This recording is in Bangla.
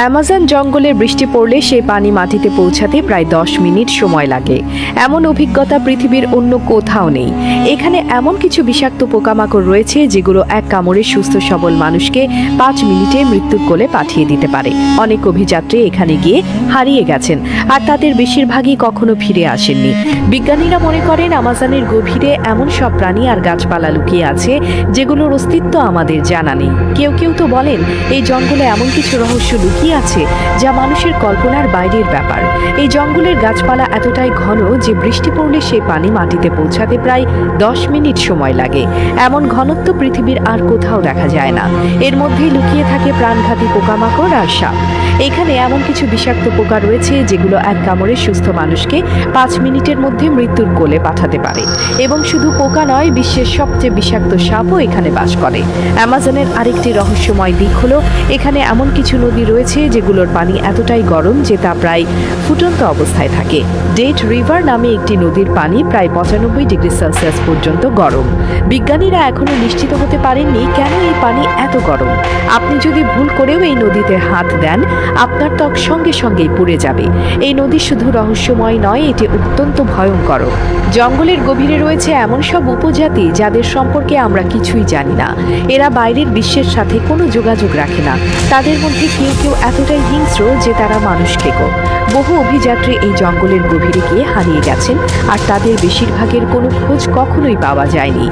অ্যামাজন জঙ্গলে বৃষ্টি পড়লে সেই পানি মাটিতে পৌঁছাতে প্রায় 10 মিনিট সময় লাগে। এমন অভিজ্ঞতা পৃথিবীর অন্য কোথাও নেই। এখানে এমন কিছু বিষাক্ত পোকামাকড় রয়েছে যেগুলো এক কামড়ে সুস্থ সবল মানুষকে 5 মিনিটে মৃত্যুর কোলে পাঠিয়ে দিতে পারে। অনেক অভিযাত্রী এখানে গিয়ে হারিয়ে গেছেন, আর তাদের বেশিরভাগই কখনো ফিরে আসেননি। বিজ্ঞানীরা মনে করেন আমাজনের গভীরে এমন সব প্রাণী আর গাছপালা লুকিয়ে আছে যেগুলোর অস্তিত্ব আমাদের জানা নেই। কেউ কেউ তো বলেন এই জঙ্গলে এমন কিছু রহস্য লুকিয়ে আছে যা মানুষের কল্পনার বাইরের ব্যাপার। এই জঙ্গলের গাছপালা এতটাই ঘন যে বৃষ্টি পড়লে সেই পানি মাটিতে পৌঁছাতে প্রায় 10 মিনিট সময় লাগে। এমন ঘনত্ব পৃথিবীর আর কোথাও দেখা যায় না। এর মধ্যে লুকিয়ে থাকে প্রাণঘাতী পোকামাকড় আর সাপ। এখানে এমন কিছু বিষাক্ত পোকা রয়েছে যেগুলো এক কামড়ে সুস্থ মানুষকে 5 মিনিটের মধ্যে মৃত্যুর কোলে পাঠাতে পারে। এবং শুধু পোকা নয়, বিশ্বের সবচেয়ে বিষাক্ত সাপও এখানে বাস করে। অ্যামাজনের আরেকটি রহস্যময় দিক হলো এখানে এমন কিছু নদী রয়েছে যেগুলোর পানি এতটাই গরম যে তা প্রায় ফুটন্ত অবস্থায় থাকে। ডেড রিভার নামে একটি নদীর পানি প্রায় 95 ডিগ্রি সেলসিয়াস পর্যন্ত গরম। বিজ্ঞানীরা এখনো নিশ্চিত হতে পারেননি কেন এই পানি এত গরম। আপনি যদি ভুল করেও এই নদীতে হাত দেন, আপনার ত্বক সঙ্গে সঙ্গেই পুড়ে যাবে। এই নদী শুধু রহস্যময় নয়, এটি অত্যন্ত ভয়ঙ্কর। জঙ্গলের গভীরে রয়েছে এমন সব উপজাতি যাদের সম্পর্কে আমরা কিছুই জানি না। এরা বাইরের বিশ্বের সাথে কোনো যোগাযোগ রাখে না। তাদের মধ্যে কেউ কেউ এতটাই হিংস্র যে তারা মানুষ খেকো। বহু অভিযাত্রী এই জঙ্গলের গভীরে গিয়ে হারিয়ে গেছেন, আর তাদের বেশিরভাগের কোনো খোঁজ কখনোই পাওয়া যায়নি।